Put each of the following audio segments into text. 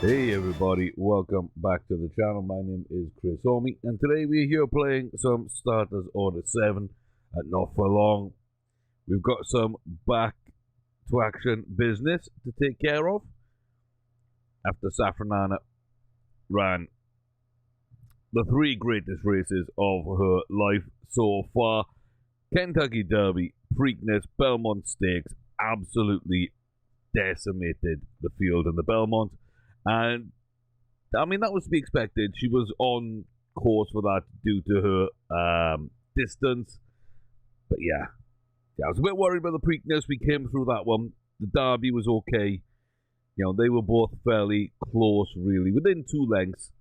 Hey everybody, welcome back to the channel. My name is Chris Homie, and today we're here playing some Starters Order 7 at Not For Long. We've got some back to action business to take care of after Safranana ran the three greatest races of her life so far. Kentucky Derby, Preakness, Belmont Stakes absolutely decimated the field in the Belmont. And, I mean, that was to be expected. She was on course for that due to her distance. But, yeah, I was a bit worried about the Preakness. We came through that one. The Derby was okay. You know, they were both fairly close, really, within 2 lengths,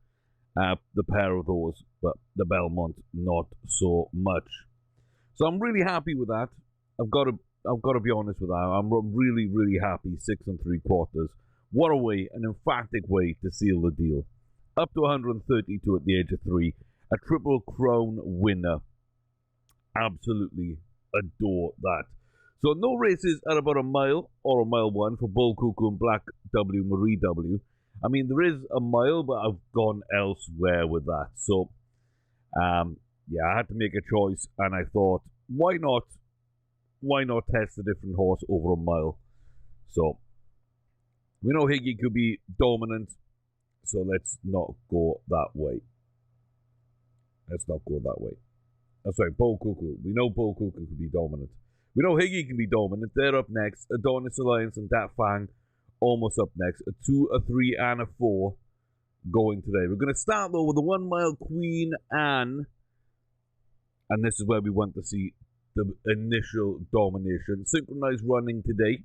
the pair of those. But the Belmont, not so much. So I'm really happy with that. I've got to be honest with that. I'm really, really happy. 6 3/4. What a way, an emphatic way to seal the deal. Up to 132 at the age of 3. A Triple Crown winner. Absolutely adore that. So no races at about a mile or a mile 1 for Bull Cuckoo and Black W, Marie W. I mean, there is a mile, but I've gone elsewhere with that. So, yeah, I had to make a choice, and I thought, why not? Why not test a different horse over a mile? So, we know Higgy could be dominant, so let's not go that way. Let's not go that way. I'm sorry, Bull Cuckoo. We know Bull Cuckoo could be dominant. We know Higgy can be dominant. They're up next. Adonis Alliance and Dat Fang almost up next. A 2, a 3, and a 4 going today. We're going to start, though, with the 1 mile Queen Anne. And this is where we want to see the initial domination. Synchronized running today.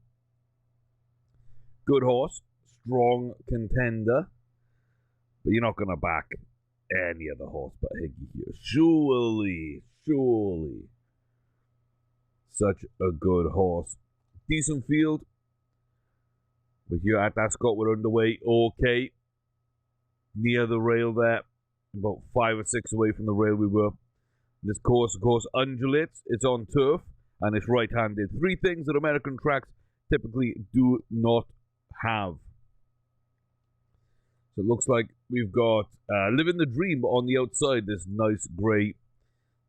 Good horse, strong contender, but you're not going to back any other horse but Higgy here. Surely. Such a good horse. Decent field. We're here at Ascot, we're underway. Okay. Near the rail there. About 5 or 6 away from the rail we were. This course, of course, undulates. It's on turf, and it's right-handed. 3 things that American tracks typically do not have. So it looks like we've got Living the Dream on the outside, this nice grey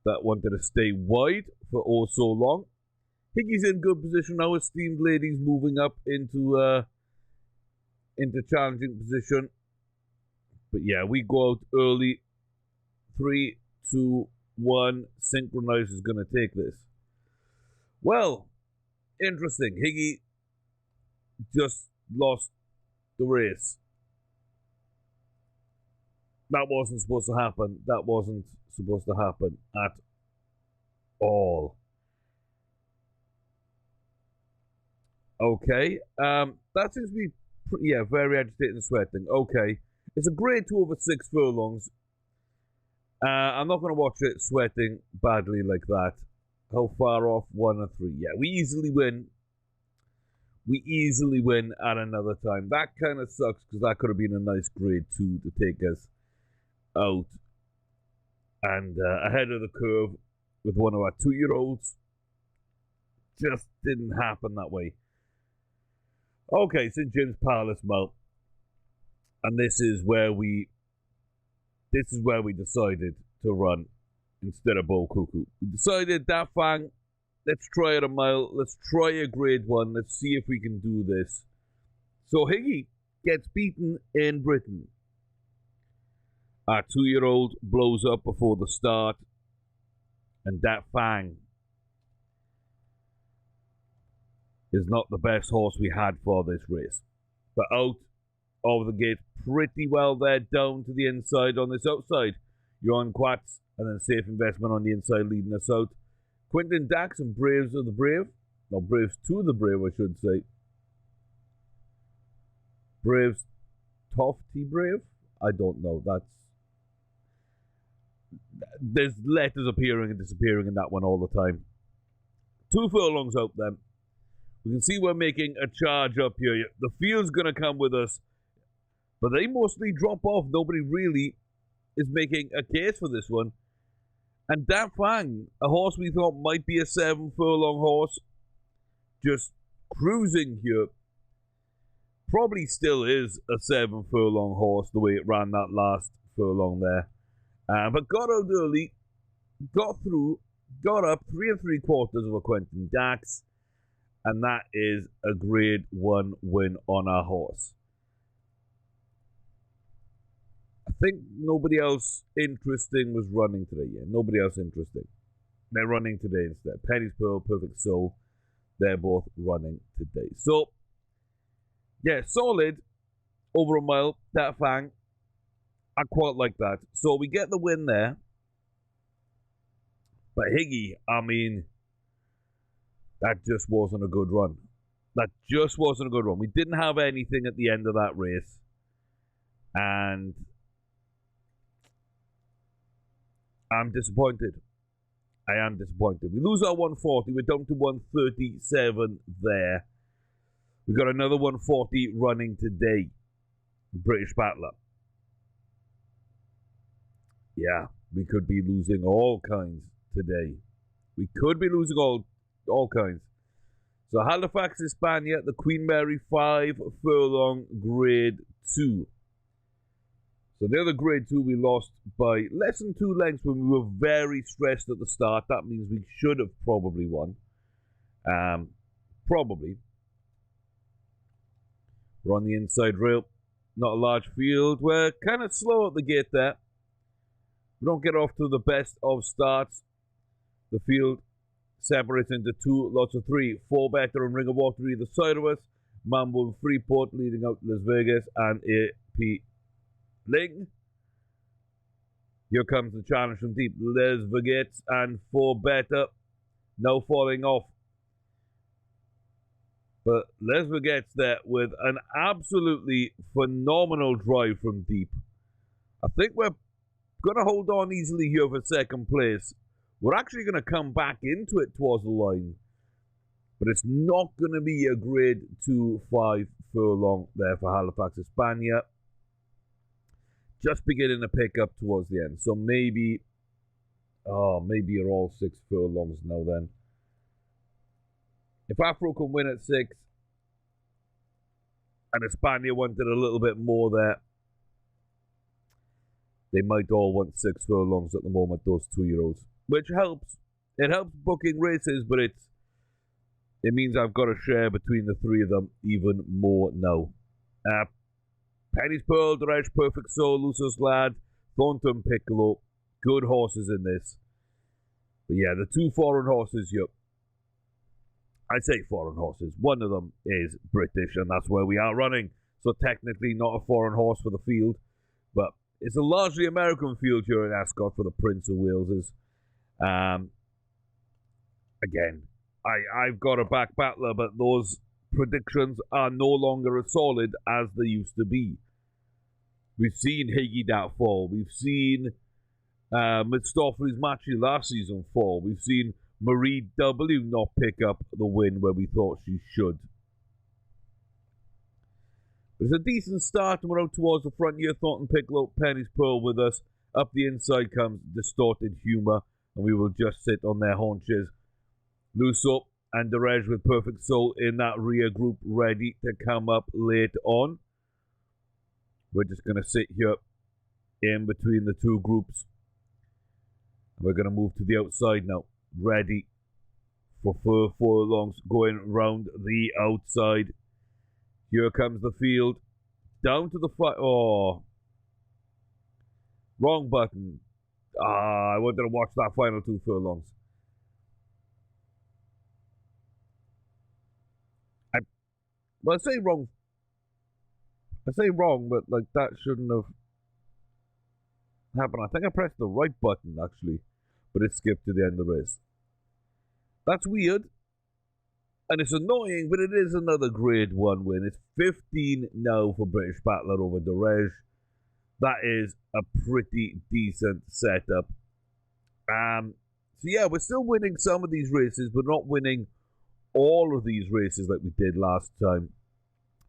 that wanted to stay wide for oh so long. Higgy's in good position now. Esteemed Lady's moving up into challenging position. But yeah, we go out early. 3, 2, 1. Synchronize is going to take this. Well, interesting. Higgy just lost the race. That wasn't supposed to happen. That wasn't supposed to happen at all. Okay. That seems to be, very agitated and sweating. Okay. It's a grade 2 over 6 furlongs. I'm not going to watch it sweating badly like that. How far off? 1 or 3. Yeah, we easily win. We easily win at another time. That kind of sucks because that could have been a nice grade 2 to take us out and ahead of the curve with one of our 2-year-olds. Just didn't happen that way. Okay, St. James Palace Mount, and this is where we decided to run instead of Bull Cuckoo. We decided that Fang. Let's try it a mile. Let's try a grade 1. Let's see if we can do this. So Higgy gets beaten in Britain. Our 2-year-old blows up before the start. And that Fang is not the best horse we had for this race. But out of the gate pretty well there, down to the inside on this outside. Johan Quats and then Safe Investment on the inside leading us out. Quinton Dax and Braves of the Brave. No, Braves to the Brave, I should say. Braves Tofty Brave? I don't know. There's letters appearing and disappearing in that one all the time. 2 furlongs out then. We can see we're making a charge up here. The field's going to come with us. But they mostly drop off. Nobody really is making a case for this one. And Dan Fang, a horse we thought might be a 7 furlong horse, just cruising here. Probably still is a 7 furlong horse the way it ran that last furlong there. But got out early, got through, got up 3 3/4 of a Quentin Dax, and that is a grade 1 win on our horse. I think nobody else interesting was running today. Yeah, nobody else interesting. They're running today instead. Penny's Pearl, Perfect Soul, they're both running today. So, yeah, solid over a mile, that fang. I quite like that. So we get the win there. But Higgy, I mean, that just wasn't a good run. That just wasn't a good run. We didn't have anything at the end of that race. And I'm disappointed. I am disappointed. We lose our 140. We're down to 137 there. We got another 140 running today. British Battler. Yeah, we could be losing all kinds today. We could be losing all kinds. So Halifax, Hispania, the Queen Mary 5 furlong grade 2. So the other grade 2 we lost by less than 2 lengths when we were very stressed at the start. That means we should have probably won. Probably. We're on the inside rail. Not a large field. We're kind of slow at the gate there. We don't get off to the best of starts. The field separates into 2 lots of 3. 4 Better and Ring of Water either side of us. Mambo and Freeport leading out to Las Vegas and AP Ling. Here comes the challenge from deep. Les Vegas and 4 Better. No falling off. But Les Vegas there with an absolutely phenomenal drive from deep. I think we're going to hold on easily here for second place. We're actually going to come back into it towards the line. But it's not going to be a grade 2 5 furlong there for Halifax, Hispania. Just beginning to pick up towards the end. So maybe you're all 6 furlongs now then. If Afro can win at 6, and Hispania wanted a little bit more there, they might all want 6 furlongs at the moment, those 2-year-olds. Which helps. It helps booking races, but it means I've got to share between the 3 of them even more now. Penny's Pearl, Dredge, Perfect Soul, Lucius Lad, Thornton Piccolo. Good horses in this. But yeah, the 2 foreign horses here. I say foreign horses. One of them is British, and that's where we are running. So technically not a foreign horse for the field. But it's a largely American field here in Ascot for the Prince of Wales's. Again, I've got a back battler, but those predictions are no longer as solid as they used to be. We've seen Higgy that fall. We've seen Midstoffley's Matchy last season fall. We've seen Marie W. not pick up the win where we thought she should. But it's a decent start, and we're out towards the front here. Thornton Piccolo, Penny's Pearl with us. Up the inside comes Distorted Humour, and we will just sit on their haunches. Luso and Derege with Perfect Soul in that rear group, ready to come up later on. We're just going to sit here in between the 2 groups. We're going to move to the outside now, ready for 4 furlongs going round the outside. Here comes the field, down to the wrong button. I wanted to watch that final 2 furlongs. I say wrong, but like that shouldn't have happened. I think I pressed the right button actually, but it skipped to the end of the race. That's weird, and it's annoying, but it is another grade 1 win. It's 15 now for British Battler over Derege. That is a pretty decent setup. So yeah, we're still winning some of these races, but not winning all of these races like we did last time.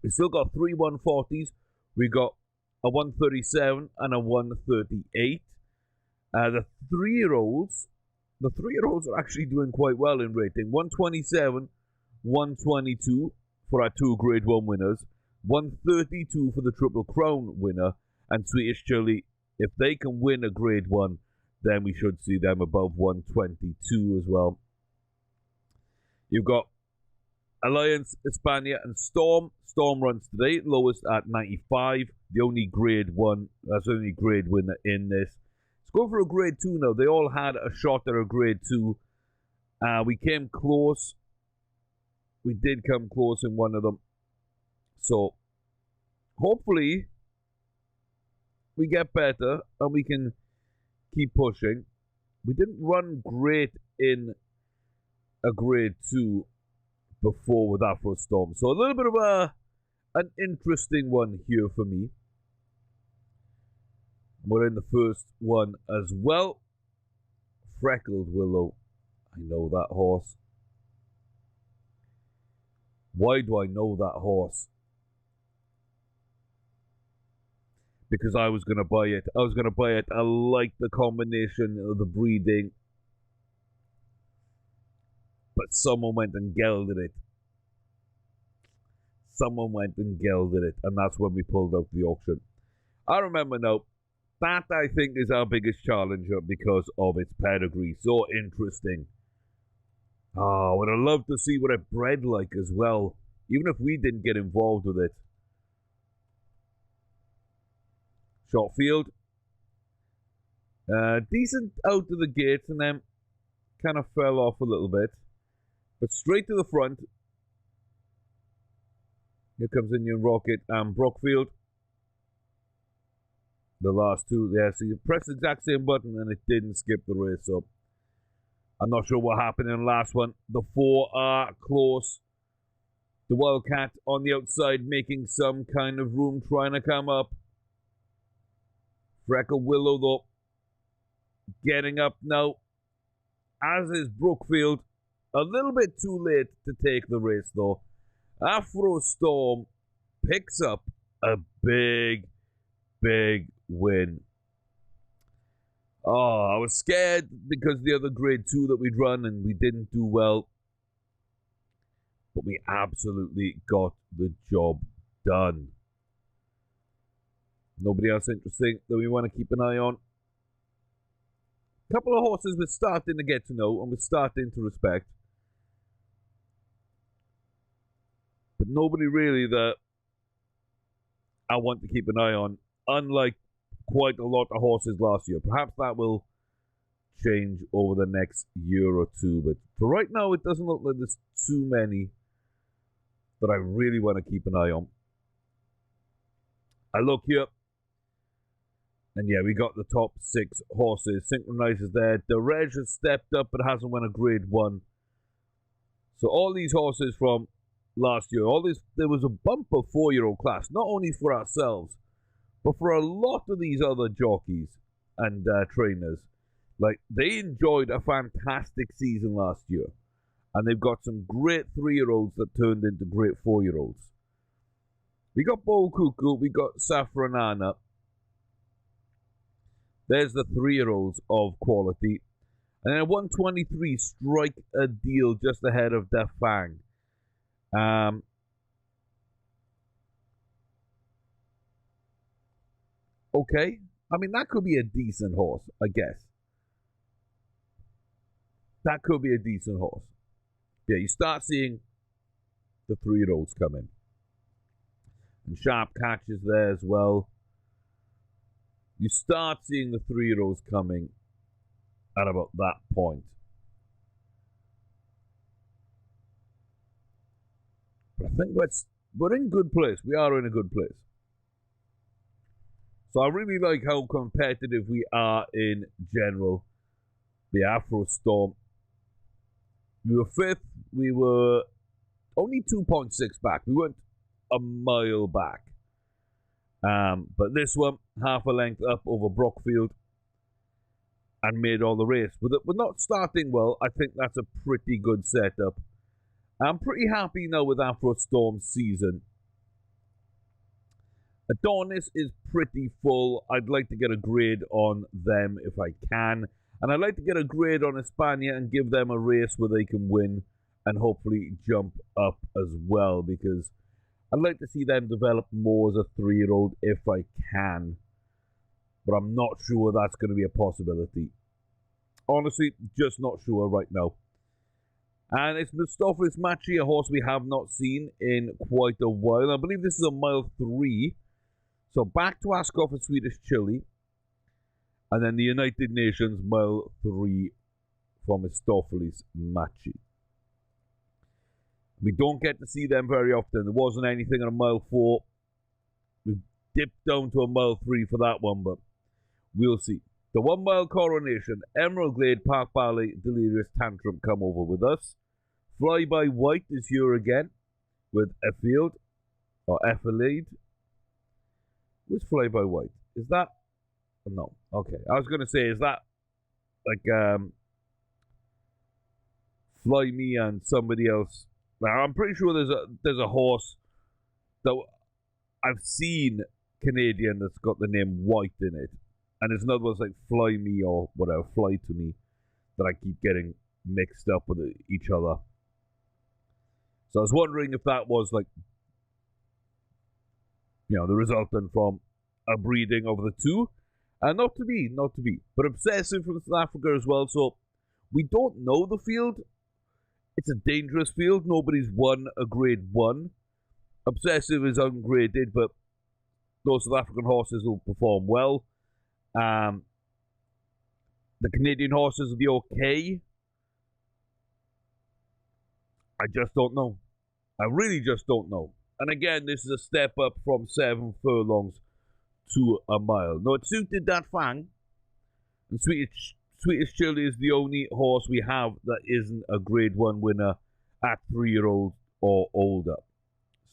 We still got 3 140s. We got a 137 and a 138. The 3-year-olds are actually doing quite well in rating. 127, 122 for our 2 grade 1 winners. 132 for the Triple Crown winner, and Swedish Chili, if they can win a Grade 1, then we should see them above 122 as well. You've got Alliance, Hispania, and Storm. Storm runs today, lowest at 95. The only Grade 1, that's the only Grade winner in this. Let's go for a Grade 2 now. They all had a shot at a Grade 2. We came close. We did come close in one of them. So, hopefully, we get better and we can keep pushing. We didn't run great in a Grade 2 before with Afro Storm. So, a little bit of an interesting one here for me. We're in the first one as well. Freckled Willow. I know that horse. Why do I know that horse? Because I was going to buy it. I like the combination of the breeding. But someone went and gelded it. And that's when we pulled out the auction. I remember now. That, I think, is our biggest challenger because of its pedigree. So interesting. Oh, I would have loved to see what it bred like as well. Even if we didn't get involved with it. Short field. Decent out of the gates and then kind of fell off a little bit. But straight to the front. Here comes Indian Rocket and Brookfield. The last two there. So you press the exact same button and it didn't skip the race up. I'm not sure what happened in the last one. The four are close. The Wildcat on the outside making some kind of room, trying to come up. Freckle Willow, though, getting up now. As is Brookfield. A little bit too late to take the race, though. Afro Storm picks up a big win. Oh, I was scared because the other Grade 2 that we'd run and we didn't do well. But we absolutely got the job done. Nobody else interesting that we want to keep an eye on. A couple of horses we're starting to get to know and we're starting to respect. But nobody really that I want to keep an eye on. Unlike quite a lot of horses last year. Perhaps that will change over the next year or two. But for right now, it doesn't look like there's too many that I really want to keep an eye on. I look here. And yeah, we got the top 6 horses. Synchronizers there. The Reg has stepped up but hasn't won a Grade 1. So all these horses from last year, there was a bumper 4-year-old class. Not only for ourselves, but for a lot of these other jockeys and trainers. Like, they enjoyed a fantastic season last year. And they've got some great 3-year-olds that turned into great 4-year-olds. We got Bowl Cuckoo, we got Safranana. There's the 3-year-olds of quality. And then at 123, Strike a Deal just ahead of Def Fang. Okay. I mean, that could be a decent horse, I guess. That could be a decent horse. Yeah, you start seeing the 3-year-olds come in. And Sharp Catches there as well. You start seeing the 3-year-olds coming at about that point. But I think we're in good place. We are in a good place. So I really like how competitive we are in general. The Afro Storm. We were 5th. We were only 2.6 back. We weren't a mile back. But this one, half a length up over Brookfield and made all the race. We're not starting well. I think that's a pretty good setup. I'm pretty happy now with Afro Storm's season. Adonis is pretty full. I'd like to get a grade on them if I can. And I'd like to get a grade on Hispania and give them a race where they can win and hopefully jump up as well. Because I'd like to see them develop more as a 3-year-old if I can. But I'm not sure that's going to be a possibility. Honestly, just not sure right now. And it's Mistopheles Machi, a horse we have not seen in quite a while. I believe this is a mile 3. So back to Ascot for Swedish Chili. And then the United Nations mile 3 for Mistopheles Machi. We don't get to see them very often. There wasn't anything on a mile 4. We dipped down to a mile 3 for that one, but we'll see. The 1 mile coronation, Emerald Glade, Park Ballet, Delirious Tantrum come over with us. Fly by White is here again with Effield or Effilade. Who's Fly by White? Is that? No. Okay. I was going to say, is that like Fly Me and somebody else? Now, I'm pretty sure there's a horse that I've seen Canadian that's got the name White in it. And there's another one's like Fly Me or whatever, Fly to Me, that I keep getting mixed up with each other. So I was wondering if that was like, you know, the resultant from a breeding of the two. And not to be. But Obsessive from South Africa as well. So we don't know the field. It's a dangerous field. Nobody's won a grade 1. Obsessive is ungraded, but those South African horses will perform well. The Canadian horses will be okay. I just don't know. I really just don't know. And again, this is a step up from 7 furlongs to a mile. Now, it suited that Fang. And Swedish Chili is the only horse we have that isn't a grade 1 winner at 3-year-old or older.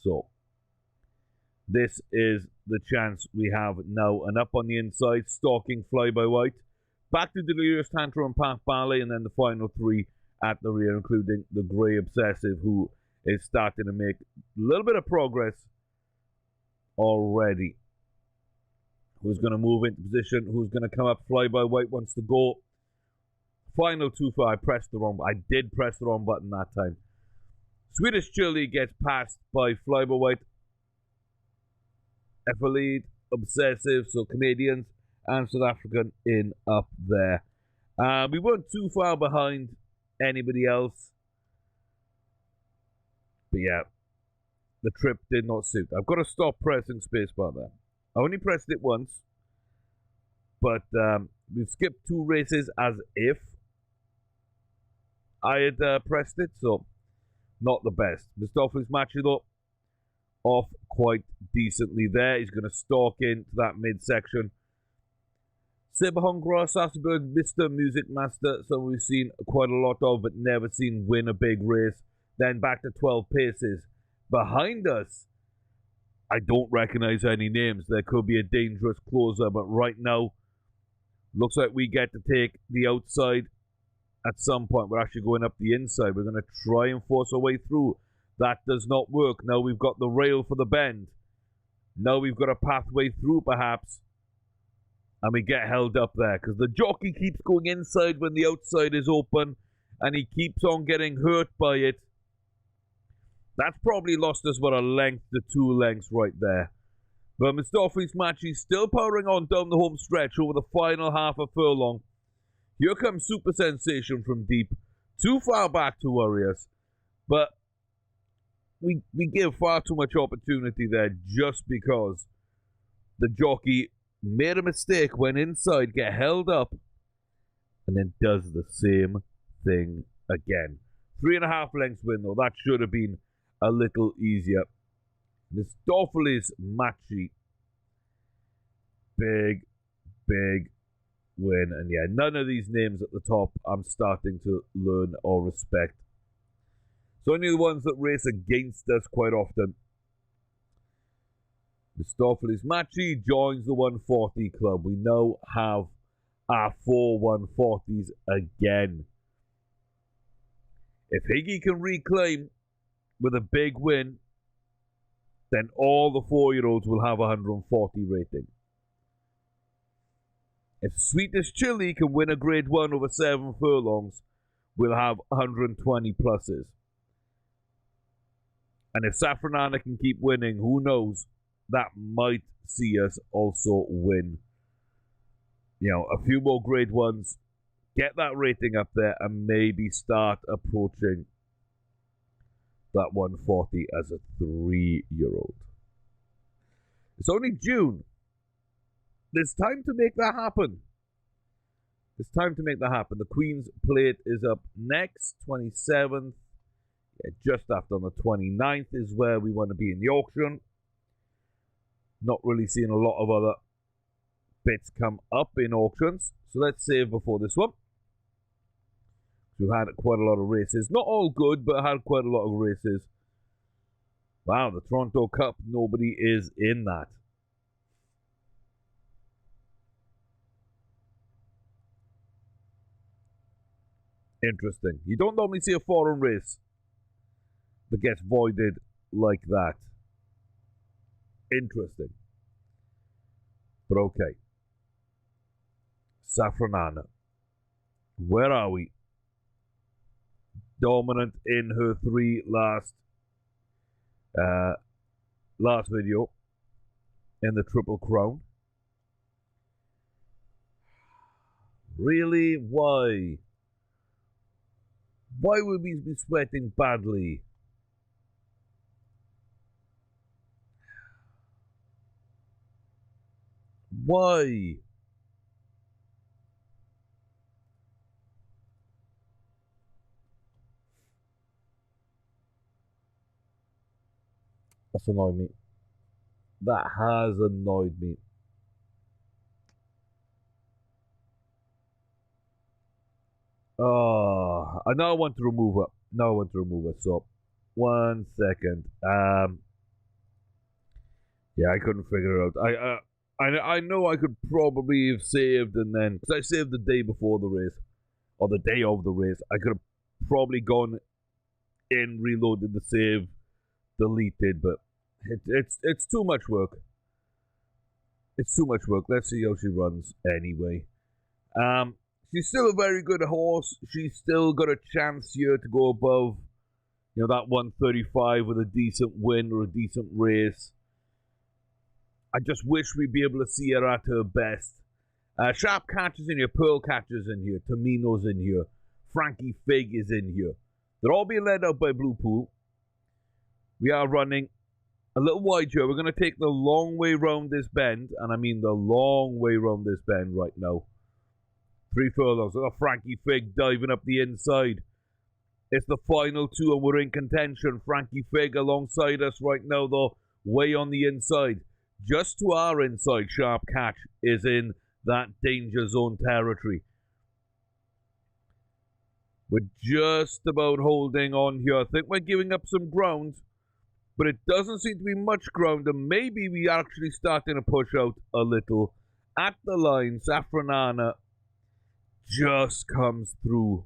So, this is the chance we have now. And up on the inside, stalking Fly by White. Back to Delirious Tantrum and Park Ballet, and then the final 3 at the rear, including the Grey Obsessive, who is starting to make a little bit of progress already. Who's going to move into position? Who's going to come up? Fly by White wants to go. Final 2-4. I pressed the wrong button. I did press the wrong button that time. Swedish Chili gets passed by Fly by White. Effilade, Obsessive, so Canadians and South African in up there. We weren't too far behind anybody else. But yeah, the trip did not suit. I've got to stop pressing spacebar there. I only pressed it once, but we've skipped 2 races as if I had pressed it, so not the best. Mistopheles Machi though, off quite decently there. He's going to stalk into that midsection. Sibahongra, Sassenberg, Mr. Music Master, someone we've seen quite a lot of, but never seen win a big race. Then back to 12 paces. Behind us, I don't recognize any names. There could be a dangerous closer, but right now, looks like we get to take the outside at some point. We're actually going up the inside. We're going to try and force our way through. That does not work. Now we've got the rail for the bend. Now we've got a pathway through, perhaps. And we get held up there because the jockey keeps going inside when the outside is open, and he keeps on getting hurt by it. That's probably lost us about a length to 2 lengths right there. But Mistopheles Machi still powering on down the home stretch over the final half a furlong. Here comes Super Sensation from deep. Too far back to worry us. But we give far too much opportunity there just because the jockey made a mistake, went inside, get held up, and then does the same thing again. 3.5 lengths win though. That should have been a little easier. Mistopheles Machi. Big win. And yeah, none of these names at the top I'm starting to learn or respect. So only the ones that race against us quite often. Mistopheles Machi joins the 140 club. We now have our 4 140s again. If Higgy can reclaim with a big win, then all the 4-year-olds will have 140 rating. If Swedish Chili can win a grade 1 over 7 furlongs, we'll have 120 pluses. And if Safranana can keep winning, who knows? That might see us also win, you know, a few more grade ones, get that rating up there, and maybe start approaching that 140 as a 3-year-old. It's only June. There's time to make that happen. It's time to make that happen. The Queen's Plate is up next, 27th. Yeah, just after on the 29th is where we want to be in the auction. Not really seeing a lot of other bits come up in auctions. So let's save before this one. We've had quite a lot of races. Not all good, but had quite a lot of races. Wow, the Toronto Cup, nobody is in that. Interesting. You don't normally see a foreign race that gets voided like that. Interesting. But okay. Safranana. Where are we? Dominant in her 3 last video in the Triple Crown. Really? Why? Why would we be sweating badly? Why? That's annoyed me. That has annoyed me. Oh, I know I want to remove it. No, I want to remove it. So, 1 second. Yeah, I couldn't figure it out. I know I could probably have saved, and then because I saved the day before the race or the day of the race, I could have probably gone in, reloaded the save, deleted, but it's too much work. It's too much work. Let's see how she runs anyway. She's still a very good horse. She's still got a chance here to go above, you know, that 135 with a decent win or a decent race. I just wish we'd be able to see her at her best. Sharp Catcher's in here, Pearl Catcher's in here, Tamino's in here, Frankie Fig is in here. They're all being led out by Blue Pool. We are running a little wide here. We're going to take the long way round this bend, and I mean the long way round this bend right now. 3 furlongs. We've got Frankie Fig diving up the inside. It's the final 2, and we're in contention. Frankie Fig alongside us right now, though, way on the inside. Just to our inside, Sharp Catch is in that danger zone territory. We're just about holding on here. I think we're giving up some ground, but it doesn't seem to be much ground, and maybe we are actually starting to push out a little. At the line, Safranana just comes through.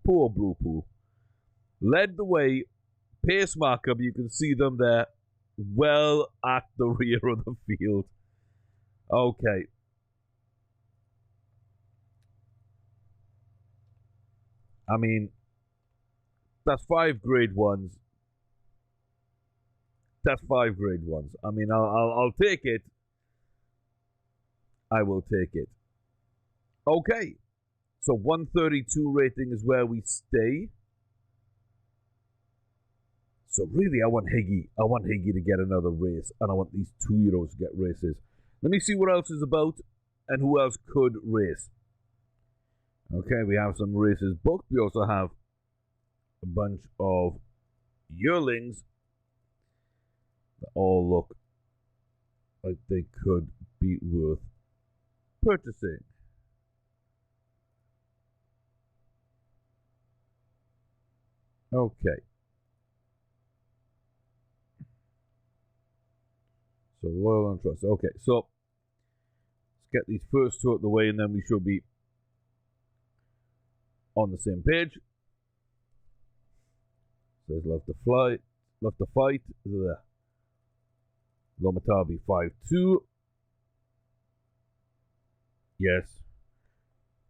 Poor Blue Pool. Led the way. Pace marker, you can see them there. Well at the rear of the field. Okay. I mean, that's 5 grade 1s. That's 5 grade 1s. I mean, I'll take it. I will take it. Okay. So 132 rating is where we stay. So really, I want Higgy. I want Higgy to get another race, and I want these 2-year-olds to get races. Let me see what else is about, and who else could race. Okay, we have some races booked. We also have a bunch of yearlings that all look like they could be worth purchasing. Okay. So loyal and trust. Okay, so let's get these first 2 out the way, and then we should be on the same page. Says love to fly, love to fight. Lomatabi 5-2. Yes.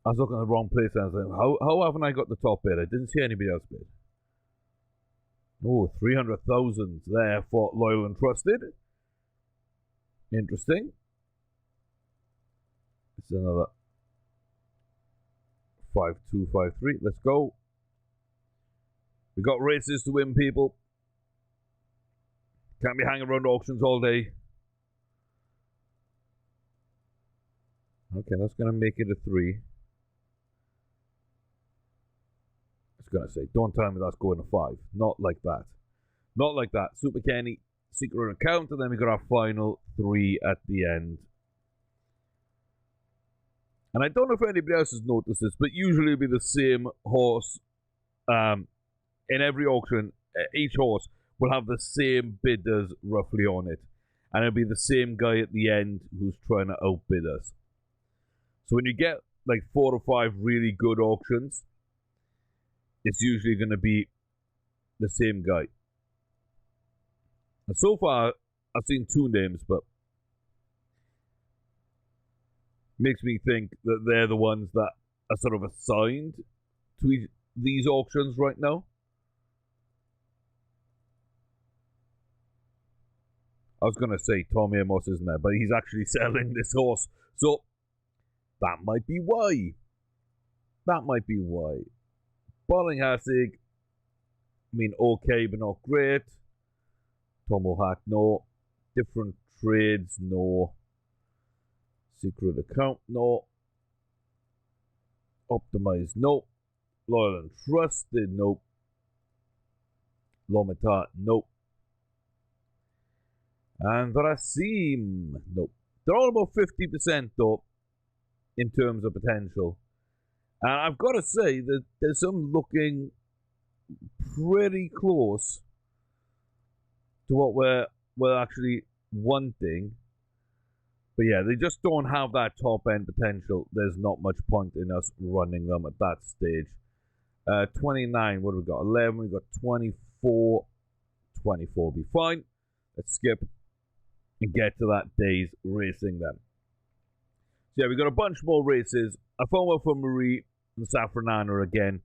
I was looking at the wrong place, and I was like, how haven't I got the top bid? I didn't see anybody else bid. Oh, 300,000 there for Loyal and Trusted. Interesting. It's another 5253. Let's go. We got races to win, people. Can't be hanging around auctions all day. Okay, that's going to make it a 3. I was going to say, don't tell me that's going to 5. Not like that. Not like that. Super Kenny, secret account, and then we got our final 3 at the end. And I don't know if anybody else has noticed this, but usually it'll be the same horse in every auction. Each horse will have the same bidders roughly on it. And it'll be the same guy at the end who's trying to outbid us. So when you get like 4 or 5 really good auctions, it's usually going to be the same guy. And so far, I've seen 2 names, but makes me think that they're the ones that are sort of assigned to these auctions right now. I was going to say Tommy Amos isn't there, but he's actually selling this horse. So that might be why. That might be why. Ballinghasig, I mean, okay, but not great. Tomahawk, no. Different trades, no. Secret account, no. Optimized, no. Loyal and Trusted, no. Lomitat, no. And Rasim, no. They're all about 50% though, in terms of potential. And I've got to say that there's some looking pretty close to what we're actually wanting. But yeah, they just don't have that top end potential. There's not much point in us running them at that stage. 29, what have we got? 11, we've got 24. 24 will be fine. Let's skip and get to that day's racing then. So yeah, we got a bunch more races. I found one for Marie and Safranana again.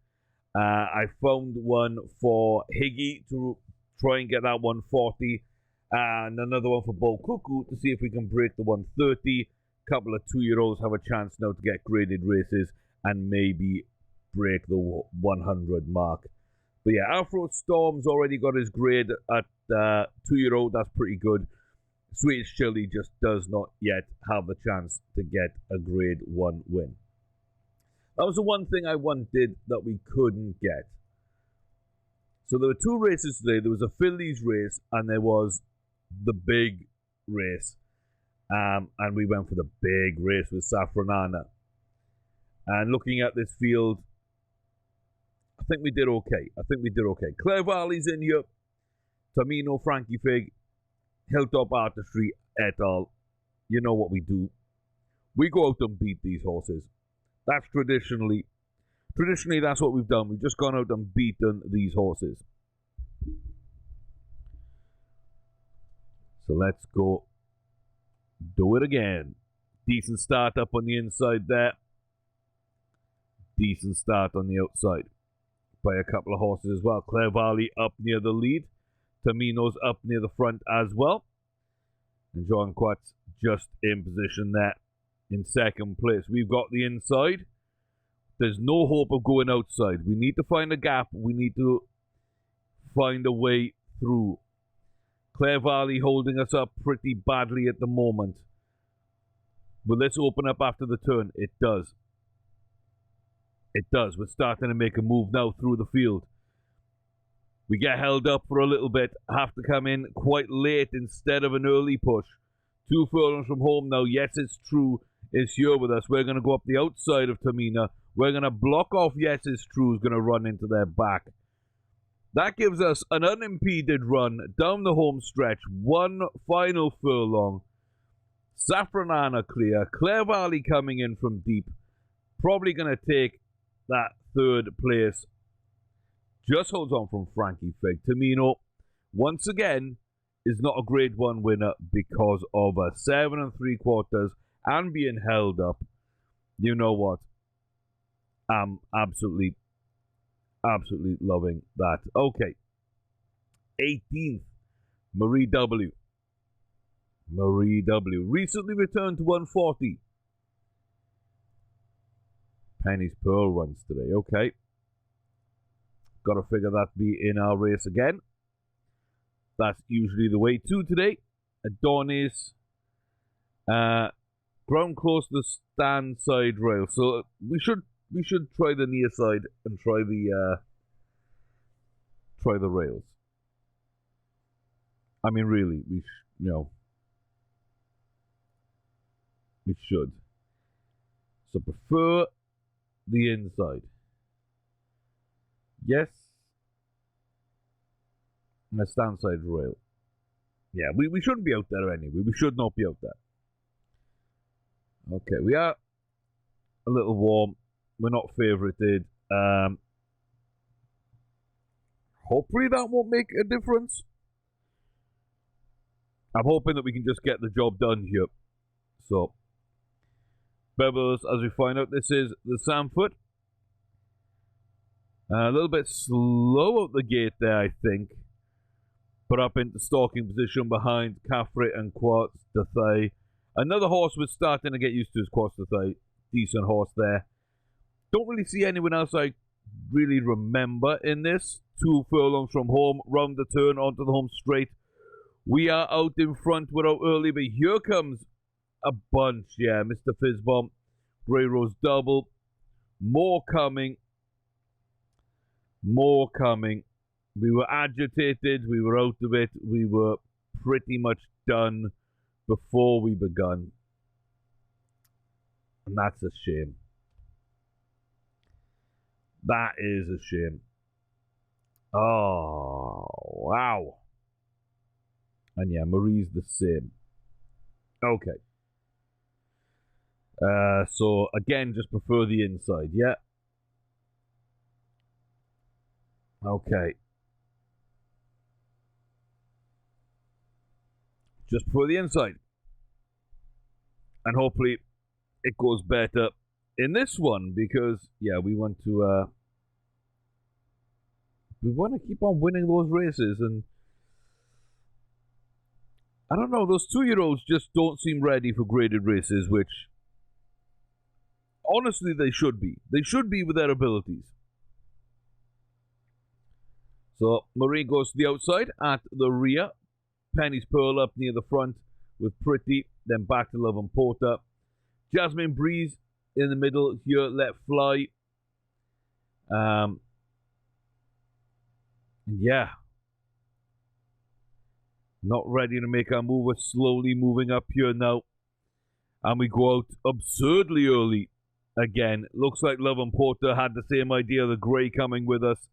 I found one for Higgy to try and get that 140. And another one for Bull Cuckoo to see if we can break the 130. Couple of 2-year-olds have a chance now to get graded races and maybe break the 100 mark. But yeah, Afro Storm's already got his grade at 2-year-old. That's pretty good. Swedish Chili just does not yet have the chance to get a grade 1 win. That was the one thing I wanted that we couldn't get. So there were 2 races today. There was a fillies race and there was the big race. And we went for the big race with Safranana. And looking at this field, I think we did okay. Claire Valley's in here. Tamino, Frankie Fig, Hilltop Artistry, et al. You know what we do. We go out and beat these horses. That's traditionally that's what we've done. We've just gone out and beaten these horses. So let's go do it again. Decent start up on the inside there. Decent start on the outside. By a couple of horses as well. Claire Valley up near the lead. Tamino's up near the front as well. And John Quat's just in position there in second place. We've got the inside. There's no hope of going outside. We need to find a gap. We need to find a way through. Claire Valley holding us up pretty badly at the moment. Will this open up after the turn? It does. It does. We're starting to make a move now through the field. We get held up for a little bit. Have to come in quite late instead of an early push. 2 furlongs from home now. Yes, it's true. It's here with us. We're going to go up the outside of Tamina. We're going to block off Yes, it's true. Who's going to run into their back. That gives us an unimpeded run down the home stretch. 1 final furlong. Safranana clear. Claire Valley coming in from deep. Probably going to take that 3rd place. Just holds on from Frankie Fig. Tamino, once again, is not a grade 1 winner because of a 7 3/4 and being held up. You know what? I'm absolutely loving that. Okay. 18th, Marie W. Marie W. Recently returned to 140. Penny's Pearl runs today. Okay. Got to figure that be in our race again. That's usually the way too today. Adonis. Ground close to the stand side rail. So we should try the near side and try the rails. I mean, really, we should. So prefer the inside. Yes. And a stand side rail. Yeah, we shouldn't be out there anyway. We should not be out there. Okay, we are a little warm. We're not favorited. Hopefully that won't make a difference. I'm hoping that we can just get the job done here. So, Bevels, as we find out, this is the Sanford. A little bit slow out the gate there, I think. But up into stalking position behind Caffrey and Quartz Dethay. Another horse we're starting to get used to is Quartz Dethay. Decent horse there. Don't really see anyone else I really remember in this. 2 furlongs from home, round the turn, onto the home straight. We are out in front, we're out early, but here comes a bunch, yeah. Mr. Fizzbomb, Grey Rose Double. More coming. More coming. We were agitated, we were out of it, we were pretty much done before we begun. And that's a shame. That is a shame. Oh, wow. And yeah, Marie's the same. Okay. So, again, just prefer the inside, yeah? Okay. Just prefer the inside. And hopefully it goes better in this one because, yeah, we want to keep on winning those races. And I don't know, those 2-year-olds just don't seem ready for graded races, which honestly they should be. They should be with their abilities. So Marie goes to the outside at the rear. Penny's Pearl up near the front with Pretty. Then back to Love and Porter. Jasmine Breeze in the middle here. Let Fly. Yeah. Not ready to make our move. We're slowly moving up here now. And we go out absurdly early again. Looks like Love and Porter had the same idea. The Grey coming with us.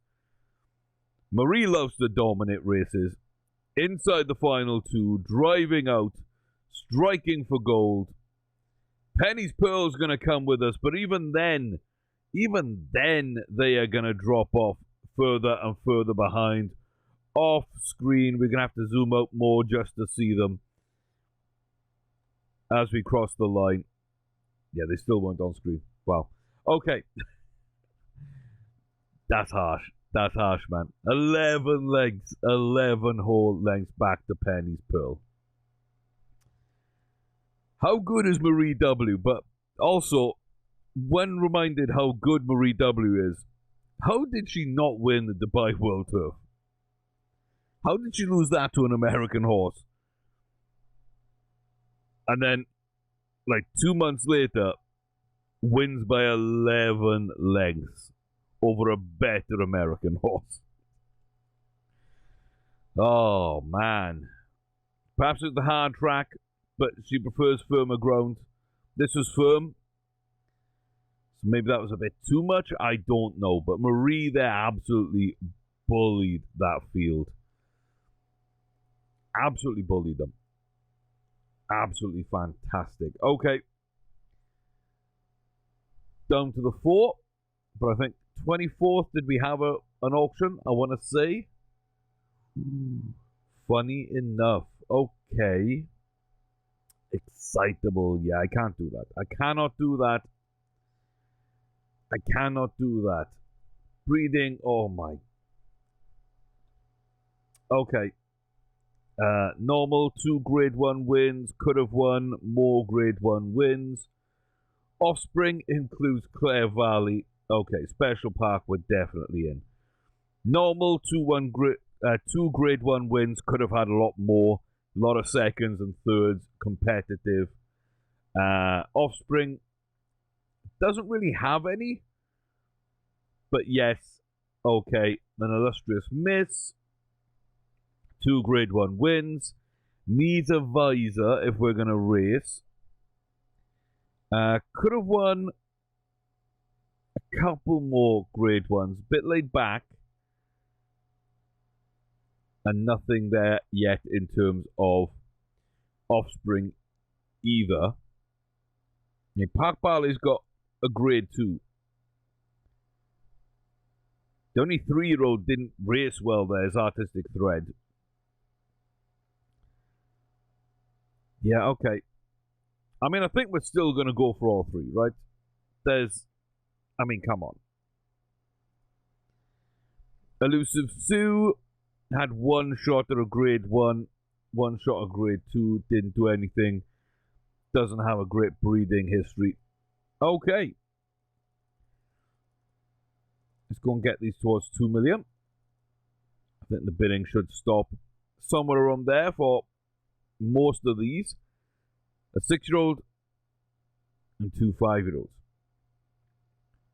Marie loves to dominate races. Inside the final 2. Driving out. Striking for gold. Penny's Pearl's going to come with us. But even then they are going to drop off further and further behind. Off screen, we're going to have to zoom out more just to see them as we cross the line. Yeah, they still weren't on screen. Wow. Okay. That's harsh. That's harsh, man. 11 lengths. 11 whole lengths back to Penny's Pearl. How good is Marie W? But also, when reminded how good Marie W is, how did she not win the Dubai World Turf? How did she lose that to an American horse? And then, like 2 months later, wins by 11 lengths over a better American horse. Oh, man. Perhaps it's the hard track, but she prefers firmer ground. This was firm. So maybe that was a bit too much. I don't know. But Marie there absolutely bullied that field. Absolutely bullied them. Absolutely fantastic. Okay. Down to the 4. But I think 24th, did we have an auction? I want to say. Funny enough. Okay. Excitable. Yeah, I can't do that. I cannot do that. I cannot do that. Breeding. Oh my. Okay. Normal, 2 grade 1 wins. Could have won, more grade 1 wins. Offspring includes Clare Valley. Okay, Special Park we're definitely in. Normal, 2 grade 1 wins. Could have had a lot more. A lot of seconds and thirds. Competitive. Offspring doesn't really have any. But yes. Okay. An illustrious miss. 2 grade 1 wins. Needs a visor if we're going to race. Could have won a couple more grade 1s. Bit laid back. And nothing there yet in terms of Offspring either. Park Barley's got a grade 2. The only 3-year-old didn't race well there is Artistic Thread. Yeah, okay. I mean, I think we're still going to go for all 3, right? Come on. Elusive Sue had 1 shot at a grade 1, 1 shot at grade 2, didn't do anything. Doesn't have a great breeding history. Okay. Let's go and get these towards 2 million. I think the bidding should stop somewhere around there for most of these. A 6-year-old and 2 5-year-olds.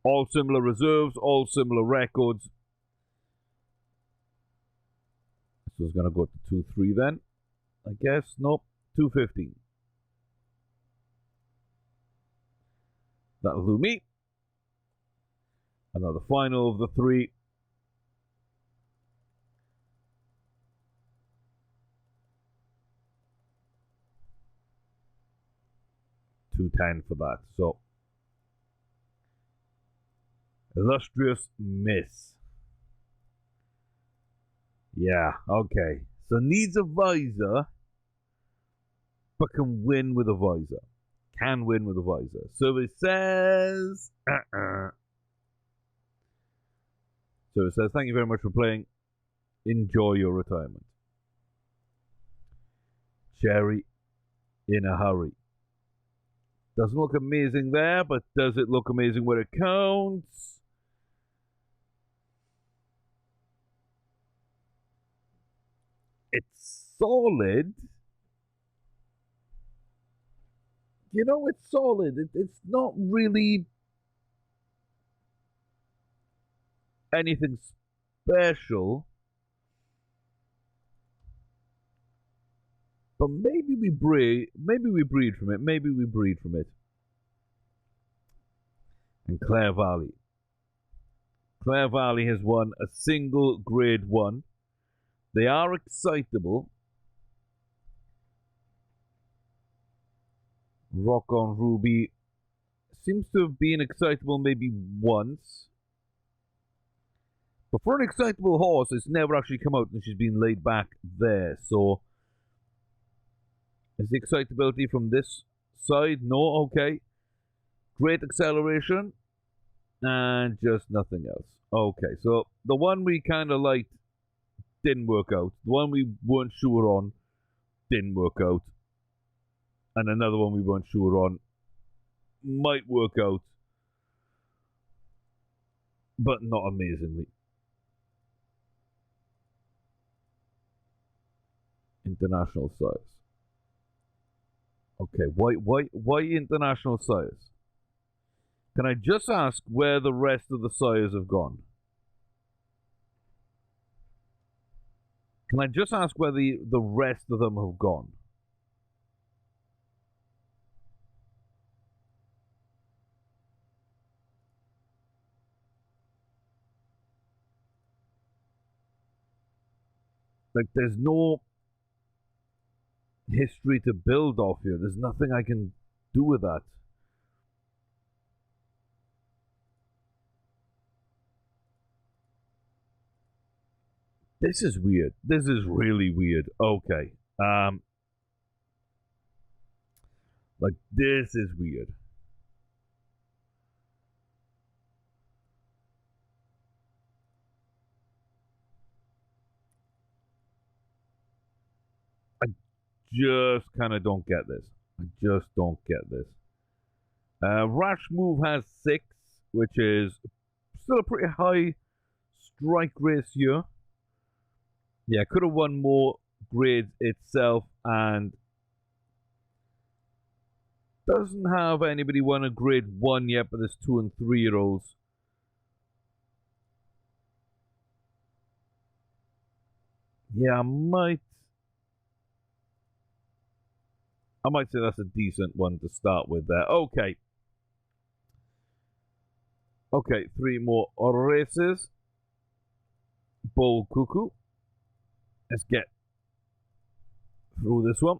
All similar reserves, all similar records. So it's going to go to 2-3 then. I guess. Nope. 215. That'll do me. Another final of the 3. $210 for that. So, illustrious miss. Yeah, okay. So needs a visor, but can win with a visor. Can win with a visor. So it says... So it says, thank you very much for playing. Enjoy your retirement. Cherry in a hurry. Doesn't look amazing there, but does it look amazing where it counts? It's solid. You know, it's solid. It's not really anything special. But maybe we breed from it. Maybe we breed from it. And Clare Valley. Clare Valley has won a single grade 1. They are excitable. Rock on Ruby seems to have been excitable maybe once. But for an excitable horse, it's never actually come out and she's been laid back there. So, is the excitability from this side? No, okay. Great acceleration. And just nothing else. Okay, so the one we kind of liked didn't work out. The one we weren't sure on didn't work out. And another one we weren't sure on might work out. But not amazingly. International size. Okay, why international size? Can I just ask where the rest of the sires have gone? Can I just ask where the rest of them have gone? Like, there's no history to build off here. There's nothing I can do with that. This is weird. This is really weird. Okay. Like, this is weird. just kind of don't get this. I just don't get this. Rash Move has 6, which is still a pretty high strike ratio. Yeah, could have won more grades itself, and doesn't have anybody won a grade 1 yet, but there's 2 and 3-year-olds. Yeah, I might say that's a decent one to start with there. Okay. Okay, 3 more races. Bull Cuckoo. Let's get through this one.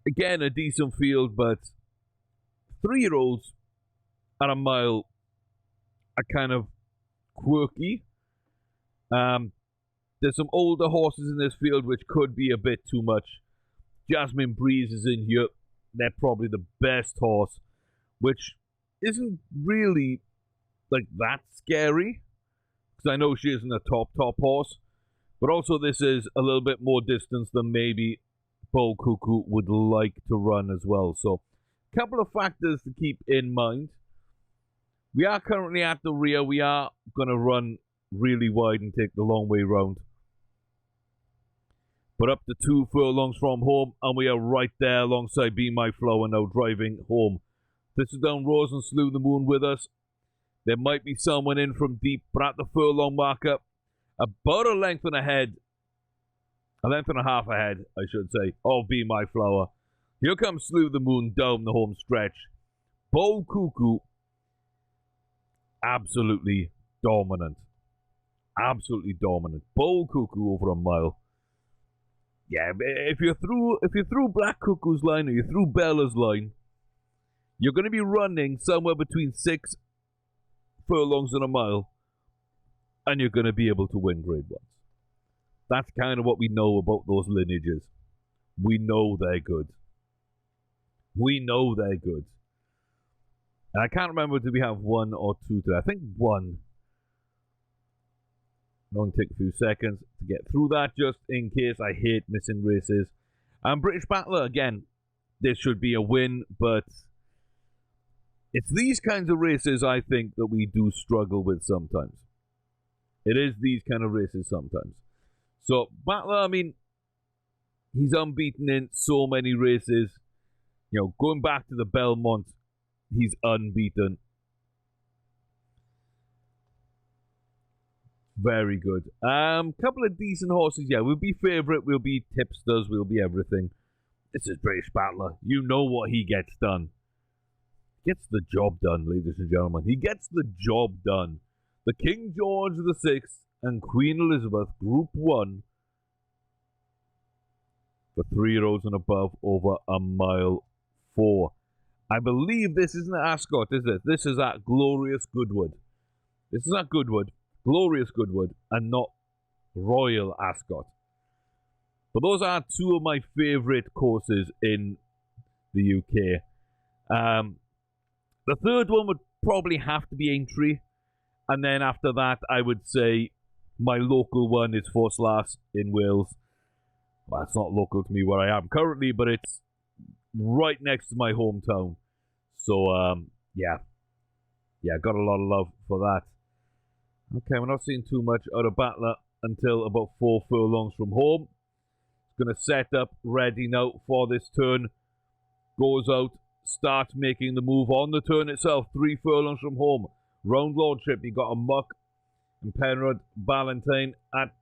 Again, a decent field, but 3-year-olds at a mile are kind of quirky. There's some older horses in this field which could be a bit too much. Jasmine Breeze is in here. They're probably the best horse, which isn't really like that scary, because I know she isn't a top horse, but also this is a little bit more distance than maybe Bull Cuckoo would like to run as well. So a couple of factors to keep in mind. We are currently at the rear. We are going to run really wide and take the long way round. But up to 2 furlongs from home, and we are right there alongside Be My Flower now driving home. This is down Rose and Slew the Moon with us. There might be someone in from deep, but at the furlong marker, about a length and a half ahead, I should say, of Be My Flower. Here comes Slew the Moon down the home stretch. Bull Cuckoo, absolutely dominant. Absolutely dominant. Bull Cuckoo over a mile. Yeah, if you're through Black Cuckoo's line or you're through Bella's line, you're going to be running somewhere between 6 furlongs and a mile, and you're going to be able to win grade 1s. That's kind of what we know about those lineages. We know they're good. We know they're good. And I can't remember, did we have 1 or 2 today? I think 1. It'll only take a few seconds to get through that, just in case. I hate missing races. And British Battler, again, this should be a win, but it's these kinds of races, I think, that we do struggle with sometimes. It is these kind of races sometimes. So, Battler, I mean, he's unbeaten in so many races. You know, going back to the Belmont, he's unbeaten. Very good. Couple of decent horses. Yeah, we'll be favourite, we'll be tipsters, we'll be everything. This is British Battler. You know what he gets done. Gets the job done, ladies and gentlemen. He gets the job done. The King George VI and Queen Elizabeth Group 1 for 3-year-olds and above over a mile 4. I believe this isn't at Ascot, is it? This is at Glorious Goodwood. This is at Goodwood. Glorious Goodwood, and not Royal Ascot. But those are 2 of my favourite courses in the UK. The third one would probably have to be Aintree, and then after that, I would say my local one is Forslas in Wales. Well, it's not local to me where I am currently, but it's right next to my hometown. So, yeah, got a lot of love for that. Okay, we're not seeing too much out of Battler until about 4 furlongs from home. It's going to set up, ready now for this turn. Goes out, starts making the move on the turn itself. 3 furlongs from home. Round Lordship, you got a Muck and Penrod, Ballantyne at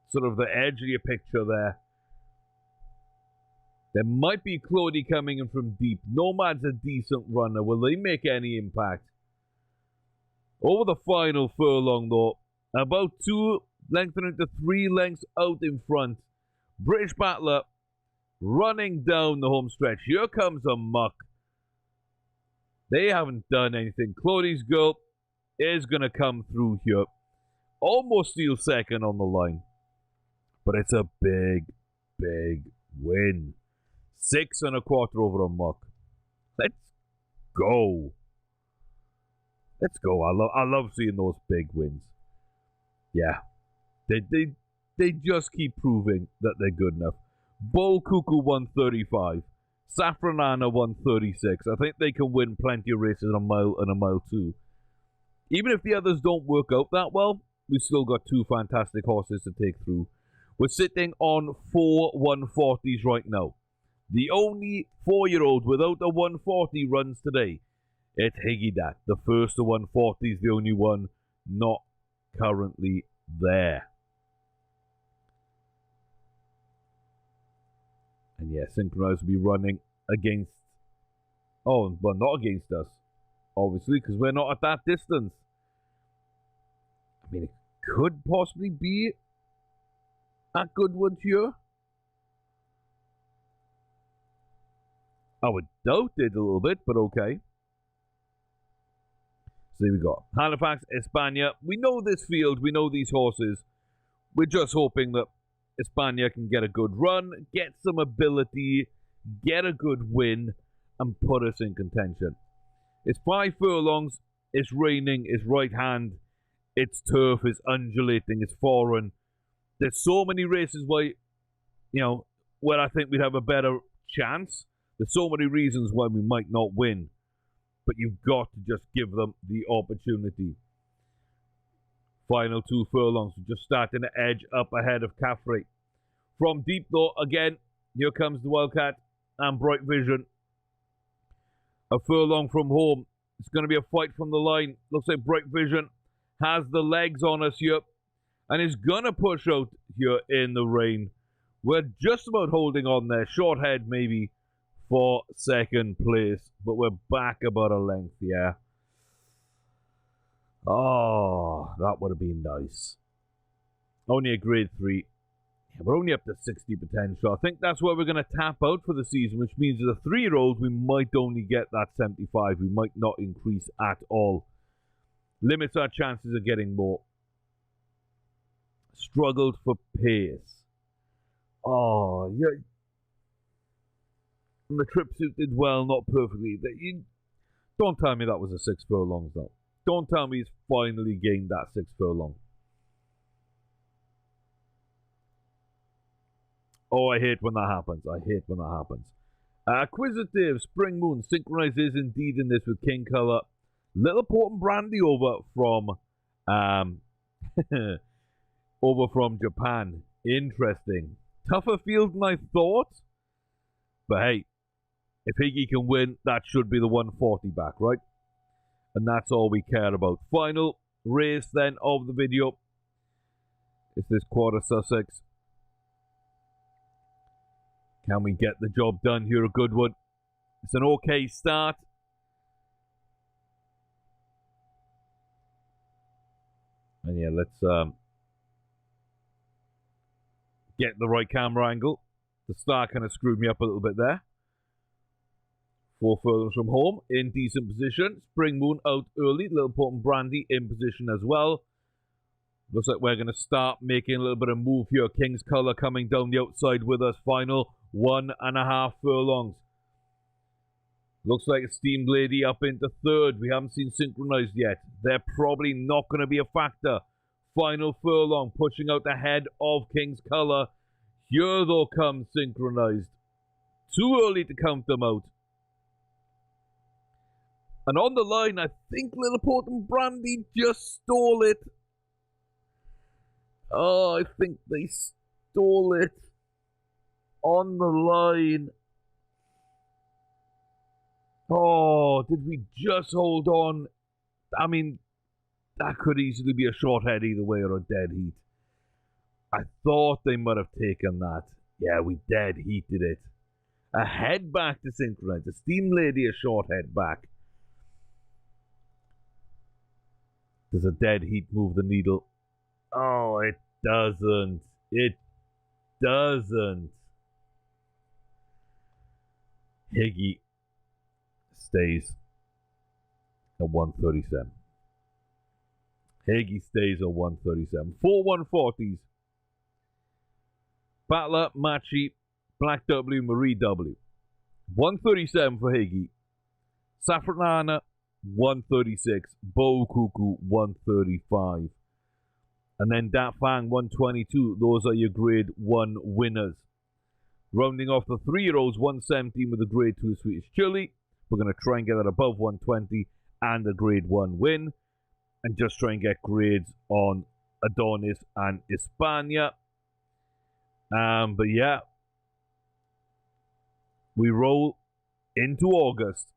sort of the edge of your picture there. There might be Claudie coming in from deep. Nomad's a decent runner. Will they make any impact? Over the final furlong, though, about 2 lengthening to 3 lengths out in front. British Battler running down the home stretch. Here comes a Muck. They haven't done anything. Claudie's Girl is going to come through here. Almost steal second on the line. But it's a big, big win. 6 1/4 over a Muck. Let's go. Let's go. I love seeing those big wins. Yeah. They just keep proving that they're good enough. Bo Cuckoo 135. Safranana 136. I think they can win plenty of races in a mile and a mile too. Even if the others don't work out that well, we've still got two fantastic horses to take through. We're sitting on 4 140s right now. The only 4-year-old without a 140 runs today. It's Higgy Dat. The first of 140s, the only one not currently there. And yeah, Synchronized will be running against... Oh, well, not against us. Obviously, because we're not at that distance. I mean, it could possibly be at Goodwood here. I would doubt it a little bit, but okay. So here we go. Halifax, España. We know this field. We know these horses. We're just hoping that España can get a good run, get some ability, get a good win, and put us in contention. It's 5 furlongs. It's raining. It's right hand. It's turf. It's undulating. It's foreign. There's so many races where I think we'd have a better chance. There's so many reasons why we might not win. But you've got to just give them the opportunity. Final 2 furlongs. We're just starting to edge up ahead of Caffrey. From deep though, again, here comes the Wildcat and Bright Vision. A furlong from home. It's going to be a fight from the line. Looks like Bright Vision has the legs on us here. And is going to push out here in the rain. We're just about holding on there. Short head maybe for second place. But we're back about a length, yeah. Oh, that would have been nice. Only a grade 3. Yeah, we're only up to 60 potential. I think that's where we're going to tap out for the season, which means as a 3-year-old, we might only get that 75. We might not increase at all. Limits our chances of getting more. Struggled for pace. Oh, yeah. And the trip suit did well, not perfectly. Don't tell me that was a 6 furlongs, though. Don't tell me he's finally gained that 6 furlong. Oh, I hate when that happens. I hate when that happens. Acquisitive, Spring Moon, synchronizes indeed in this with King Color. Little Port and Brandy over from Japan. Interesting. Tougher field than I thought. But hey, if Higgy can win, that should be the 140 back, right? And that's all we care about. Final race then of the video. It's this Quarter Sussex. Can we get the job done here at Goodwood? It's an okay start. And yeah, let's get the right camera angle. The start kind of screwed me up a little bit there. 4 furlongs from home, in decent position. Spring Moon out early. Little Port and Brandy in position as well. Looks like we're going to start making a little bit of move here. King's Color coming down the outside with us. Final 1.5 furlongs. Looks like a Steamed Lady up into 3rd. We haven't seen Synchronized yet. They're probably not going to be a factor. Final furlong, pushing out ahead of King's Color. Here though comes Synchronized. Too early to count them out. And on the line, I think Little Port and Brandy just stole it. Oh, I think they stole it. On the line. Oh, did we just hold on? I mean, that could easily be a short head either way or a dead heat. I thought they might have taken that. Yeah, we dead heated it. A head back to Synchronize. A Steam Lady, a short head back. Does a dead heat move the needle? Oh, it doesn't. It doesn't. Higgy stays at 137. Higgy stays at 137. 4 140s. Battler, Machi, Black W, Marie W. 137 for Higgy. Safranana, 136. Bo Cuckoo, 135. And then Dat Fang 122. Those are your grade 1 winners. Rounding off the 3-year-olds, 117 with a grade 2 Swedish Chili. We're going to try and get that above 120 and a grade 1 win. And just try and get grades on Adonis and Hispania. But yeah, we roll into August.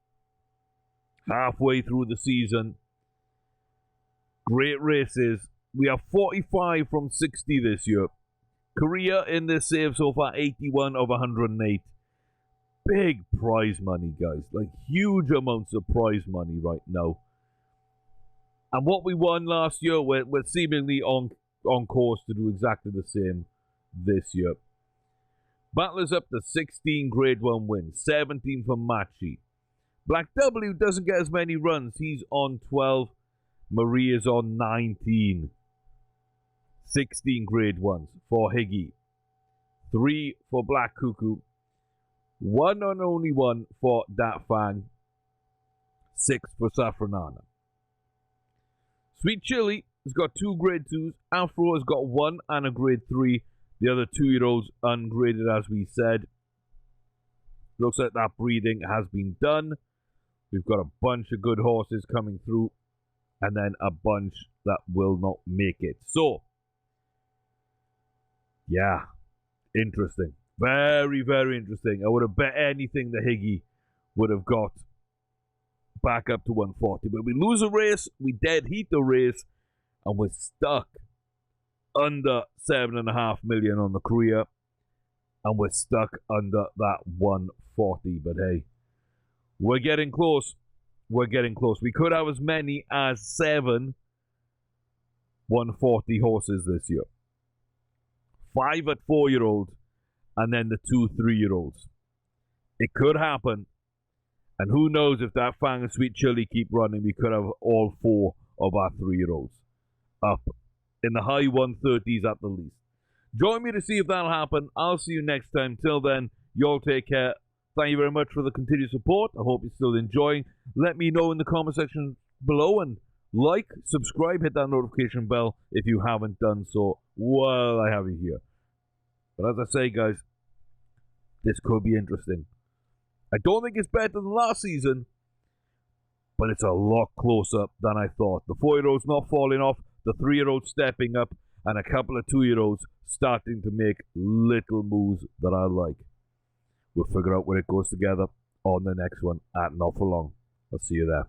Halfway through the season. Great races. We have 45 from 60 this year. Korea in this save so far, 81 of 108. Big prize money, guys. Like, huge amounts of prize money right now. And what we won last year, we're seemingly on course to do exactly the same this year. Battlers up to 16 grade 1 wins, 17 for Machi. Black W doesn't get as many runs. He's on 12. Maria's on 19. 16 grade 1s for Higgy. 3 for Black Cuckoo. 1 and only 1 for Dat Fang. 6 for Safranana. Sweet Chili has got 2 grade 2s. Afro has got 1 and a grade 3. The other 2-year-olds ungraded, as we said. Looks like that breeding has been done. We've got a bunch of good horses coming through. And then a bunch that will not make it. So, yeah, interesting. Very, very interesting. I would have bet anything the Higgy would have got back up to 140. But we lose a race, we dead heat the race, and we're stuck under 7.5 million on the Korea. And we're stuck under that 140. But hey, we're getting close. We're getting close. We could have as many as 7 140 horses this year. 5 at 4-year-old, and then the 2 3-year-olds. It could happen. And who knows, if that Fang and Sweet Chili keep running, we could have all 4 of our 3-year-olds up in the high 130s at the least. Join me to see if that'll happen. I'll see you next time. Till then, y'all take care. Thank you very much for the continued support. I hope you're still enjoying. Let me know in the comment section below, and like, subscribe, hit that notification bell if you haven't done so while I have you here. But as I say, guys, this could be interesting. I don't think it's better than last season, but it's a lot closer than I thought. The 4-year-olds not falling off, the 3-year-olds stepping up, and a couple of 2-year-olds starting to make little moves that I like. We'll figure out where it goes together on the next one at Not For Long. I'll see you there.